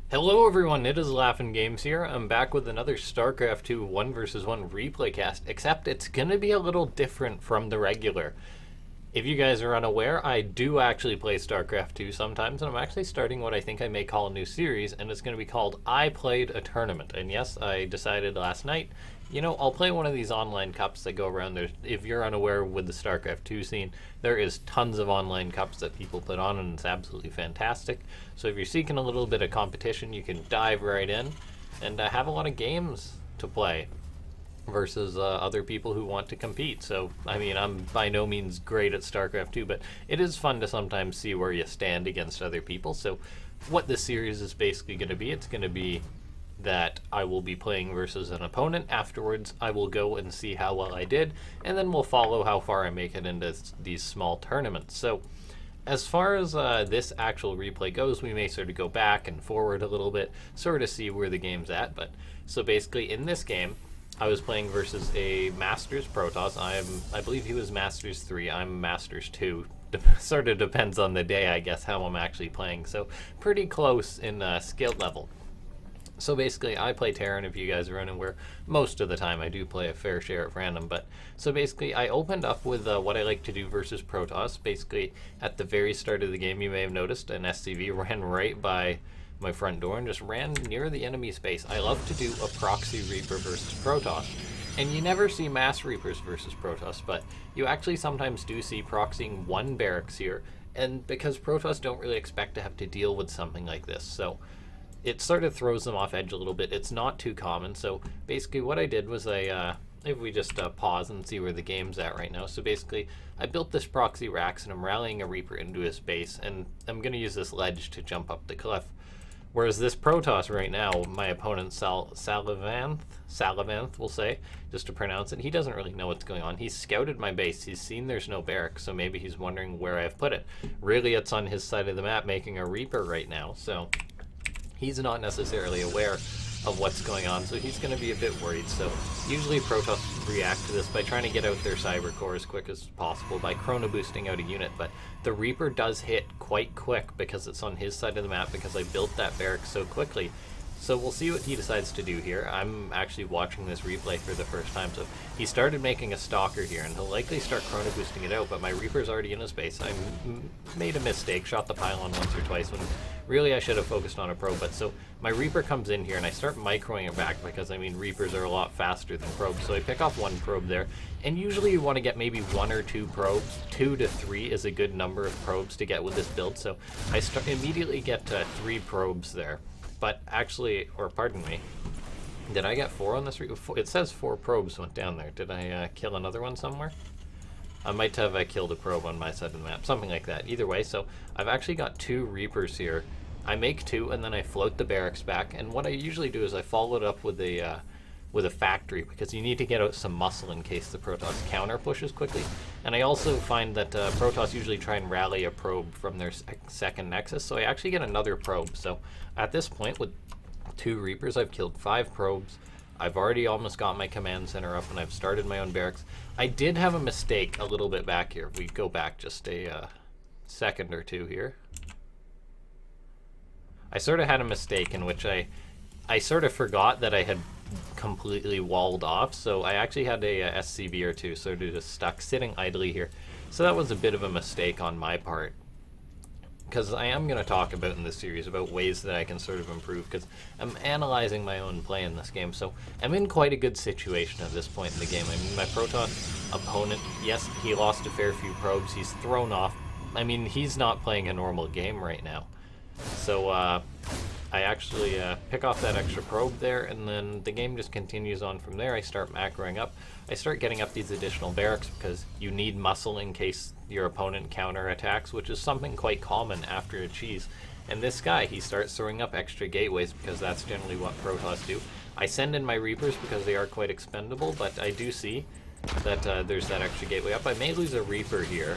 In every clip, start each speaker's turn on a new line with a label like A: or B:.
A: Hello everyone, it is LaughNgamez here. I'm back with another Starcraft 2 1 vs 1 replay cast, except it's going to be a little different from the regular. If you guys are unaware, I do actually play Starcraft 2 sometimes, and I'm actually starting what I think I may call a new series, and it's going to be called I Played a Tournament. And yes, I decided last night, I'll play one of these online cups that go around. If you're unaware with the Starcraft 2 scene, there is tons of online cups that people put on, and it's absolutely fantastic. So if you're seeking a little bit of competition, you can dive right in and have a lot of games to play versus other people who want to compete. So, I'm by no means great at StarCraft 2, but it is fun to sometimes see where you stand against other people. So, what this series is basically going to be, it's going to be that I will be playing versus an opponent. Afterwards, I will go and see how well I did, and then we'll follow how far I make it into these small tournaments. So, as far as this actual replay goes, we may sort of go back and forward a little bit, sort of see where the game's at. But so basically, in this game, I was playing versus a Masters Protoss. I believe he was Masters 3. I'm Masters 2. Sort of depends on the day, I guess, how I'm actually playing. So pretty close in skill level. So basically, I play Terran, if you guys are unaware. Most of the time, I do play a fair share of random. But so basically, I opened up with what I like to do versus Protoss. Basically, at the very start of the game, you may have noticed an SCV ran right by my front door and just ran near the enemy space. I love to do a proxy Reaper versus Protoss. And you never see mass Reapers versus Protoss, but you actually sometimes do see proxying one barracks here. And because Protoss don't really expect to have to deal with something like this, so it sort of throws them off edge a little bit. It's not too common. So basically what I did was if we just pause and see where the game's at right now. So basically, I built this proxy racks and I'm rallying a Reaper into his base, and I'm going to use this ledge to jump up the cliff. Whereas this Protoss right now, my opponent Salavanth, we'll say, just to pronounce it, he doesn't really know what's going on. He's scouted my base. He's seen there's no barracks, so maybe he's wondering where I've put it. Really, it's on his side of the map making a Reaper right now, so he's not necessarily aware of what's going on, so he's going to be a bit worried. So usually Protoss react to this by trying to get out their cyber core as quick as possible by chrono boosting out a unit, but the Reaper does hit quite quick because it's on his side of the map, because I built that barrack so quickly. So we'll see what he decides to do here. I'm actually watching this replay for the first time. So he started making a Stalker here, and he'll likely start chrono boosting it out, but my Reaper's already in his base. I made a mistake, shot the pylon once or twice when really I should have focused on a probe. But so my Reaper comes in here, and I start microing it back because, Reapers are a lot faster than probes. So I pick off one probe there, and usually you want to get maybe 1 or 2 probes. 2 to 3 is a good number of probes to get with this build. So I immediately get 3 probes there. But actually, or pardon me, did I get 4 on this? It says 4 probes went down there. Did I kill another one somewhere? I might have killed a probe on my side of the map, something like that. Either way, so I've actually got 2 Reapers here. I make 2, and then I float the barracks back. And what I usually do is I follow it up with a factory, because you need to get out some muscle in case the Protoss counter pushes quickly. And I also find that Protoss usually try and rally a probe from their second nexus, so I actually get another probe. So at this point, with 2 Reapers, I've killed 5 probes. I've already almost got my command center up, and I've started my own barracks. I did have a mistake a little bit back here. We go back just a second or two here. I sort of had a mistake in which I sort of forgot that I had completely walled off, so I actually had a SCV or 2 sort of just stuck sitting idly here. So that was a bit of a mistake on my part, because I am going to talk about in this series about ways that I can sort of improve, because I'm analyzing my own play in this game. So I'm in quite a good situation at this point in the game. My Protoss opponent, yes, he lost a fair few probes. He's thrown off. He's not playing a normal game right now. So I actually pick off that extra probe there, and then the game just continues on from there. I start macroing up. I start getting up these additional barracks because you need muscle in case your opponent counterattacks, which is something quite common after a cheese. And this guy, he starts throwing up extra gateways because that's generally what Protoss do. I send in my Reapers because they are quite expendable, but I do see that there's that extra gateway up. I may lose a Reaper here.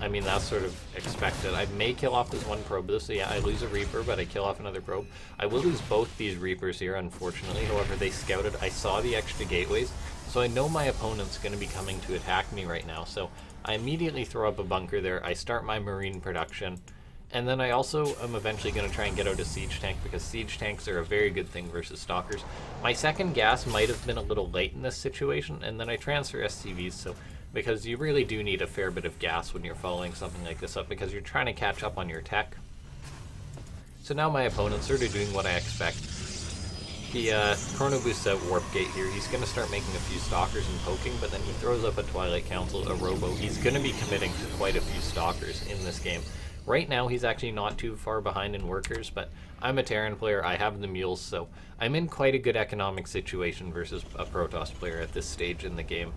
A: That's sort of expected. I may kill off this one probe. So yeah, I lose a Reaper, but I kill off another probe. I will lose both these Reapers here, unfortunately. However, they scouted. I saw the extra gateways, so I know my opponent's going to be coming to attack me right now. So I immediately throw up a bunker there. I start my Marine production, And then I also am eventually going to try and get out a siege tank, because siege tanks are a very good thing versus stalkers. My second gas might have been a little late in this situation, and then I transfer SCVs, so because you really do need a fair bit of gas when you're following something like this up, because you're trying to catch up on your tech. So now my opponent's sort of doing what I expect. He chrono boosts out Warp Gate here. He's going to start making a few stalkers and poking, but then he throws up a Twilight Council, a Robo. He's going to be committing to quite a few stalkers in this game. Right now, he's actually not too far behind in workers, but I'm a Terran player. I have the mules, so I'm in quite a good economic situation versus a Protoss player at this stage in the game.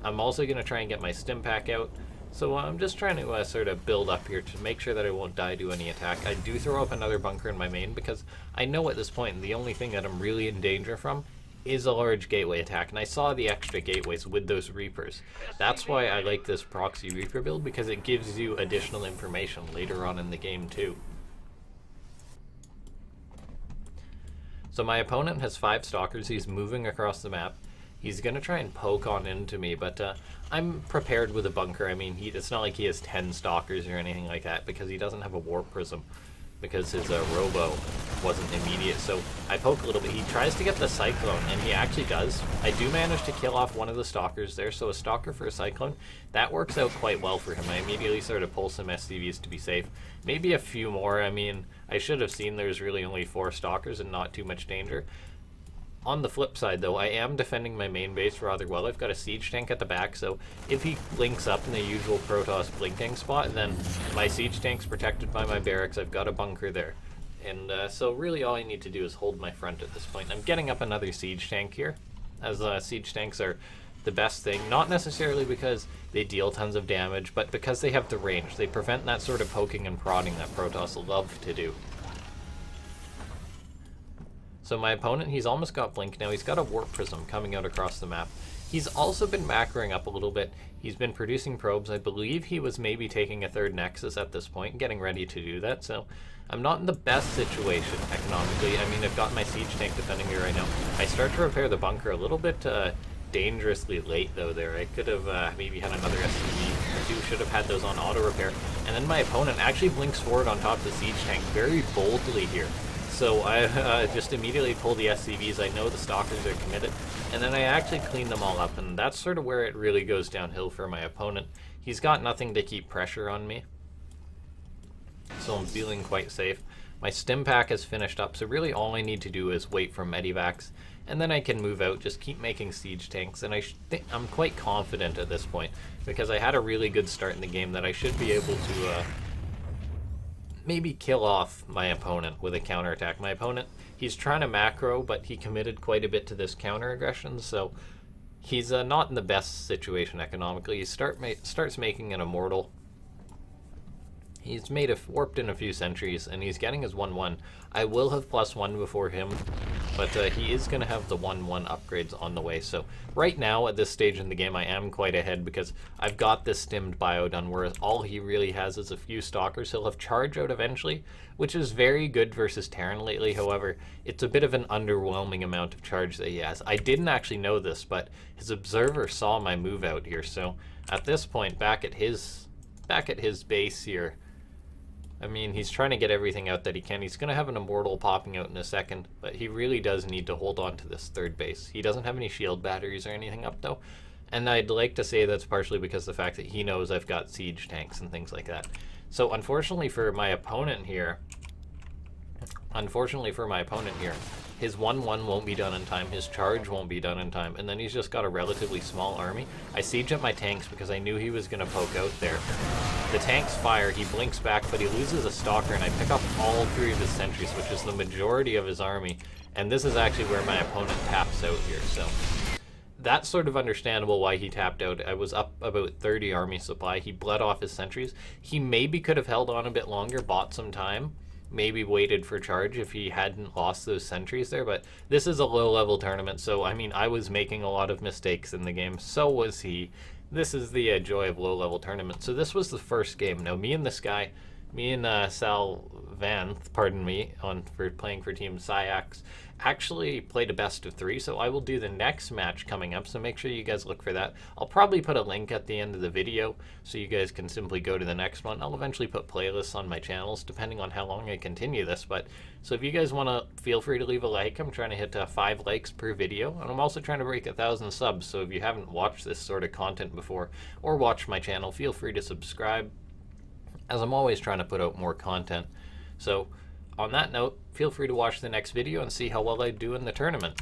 A: I'm also going to try and get my stim pack out, so I'm just trying to sort of build up here to make sure that I won't die to any attack. I do throw up another bunker in my main, because I know at this point the only thing that I'm really in danger from is a large gateway attack, and I saw the extra gateways with those Reapers. That's why I like this proxy Reaper build, because it gives you additional information later on in the game too. So my opponent has 5 stalkers. He's moving across the map. He's going to try and poke on into me, but I'm prepared with a bunker. I mean, it's not like he has 10 stalkers or anything like that, because he doesn't have a Warp Prism, because his Robo wasn't immediate. So I poke a little bit. He tries to get the Cyclone, and he actually does. I do manage to kill off one of the stalkers there, so a stalker for a Cyclone, that works out quite well for him. I immediately sort of pull some SCVs to be safe. Maybe a few more. I mean, I should have seen there's really only 4 stalkers and not too much danger. On the flip side, though, I am defending my main base rather well. I've got a siege tank at the back, so if he blinks up in the usual Protoss blinking spot, then my siege tank's protected by my barracks. I've got a bunker there. And so really all I need to do is hold my front at this point. I'm getting up another siege tank here, as siege tanks are the best thing. Not necessarily because they deal tons of damage, but because they have the range. They prevent that sort of poking and prodding that Protoss love to do. So my opponent, he's almost got Blink now. He's got a Warp Prism coming out across the map. He's also been macroing up a little bit. He's been producing probes. I believe he was maybe taking a 3rd Nexus at this point, getting ready to do that. So I'm not in the best situation economically. I mean, I've got my siege tank defending me right now. I start to repair the bunker a little bit dangerously late, though, there. I could have maybe had another SCV or 2. Should have had those on auto repair. And then my opponent actually blinks forward on top of the siege tank very boldly here. So I just immediately pull the SCVs. I know the stalkers are committed, and then I actually clean them all up, and that's sort of where it really goes downhill for my opponent. He's got nothing to keep pressure on me, so I'm feeling quite safe. My stim pack is finished up, so really all I need to do is wait for medivacs, and then I can move out, just keep making siege tanks, and I'm quite confident at this point, because I had a really good start in the game, that I should be able to maybe kill off my opponent with a counterattack. My opponent, he's trying to macro, but he committed quite a bit to this counter aggression, so he's not in the best situation economically. He starts making an Immortal. He's warped in a few sentries, and he's getting his 1-1. I will have +1 before him, but he is going to have the 1-1 upgrades on the way. So right now, at this stage in the game, I am quite ahead, because I've got this stimmed bio done, whereas all he really has is a few stalkers. He'll have charge out eventually, which is very good versus Terran lately. However, it's a bit of an underwhelming amount of charge that he has. I didn't actually know this, but his observer saw my move out here. So at this point, back at his base here, I mean, he's trying to get everything out that he can. He's going to have an Immortal popping out in a second, but he really does need to hold on to this 3rd base. He doesn't have any shield batteries or anything up, though, and I'd like to say that's partially because of the fact that he knows I've got siege tanks and things like that. So unfortunately for my opponent here, his 1-1 won't be done in time, his charge won't be done in time, and then he's just got a relatively small army. I siege up my tanks because I knew he was going to poke out there. The tanks fire, he blinks back, but he loses a stalker, and I pick up all 3 of his sentries, which is the majority of his army, and this is actually where my opponent taps out here, so that's sort of understandable why he tapped out. I was up about 30 army supply. He bled off his sentries. He maybe could have held on a bit longer, bought some time, maybe waited for charge if he hadn't lost those sentries there, but this is a low-level tournament, so I mean, I was making a lot of mistakes in the game, so was he. This is the joy of low-level tournament. So this was the first game. Now, me and Sal Vanth, pardon me, for playing for Team Syax, actually played a best of 3, so I will do the next match coming up, so make sure you guys look for that. I'll probably put a link at the end of the video so you guys can simply go to the next one. I'll eventually put playlists on my channels depending on how long I continue this, but so if you guys want to, feel free to leave a like. I'm trying to hit 5 likes per video, and I'm also trying to break 1,000 subs, so if you haven't watched this sort of content before or watched my channel, feel free to subscribe, as I'm always trying to put out more content. So on that note, feel free to watch the next video and see how well I do in the tournament.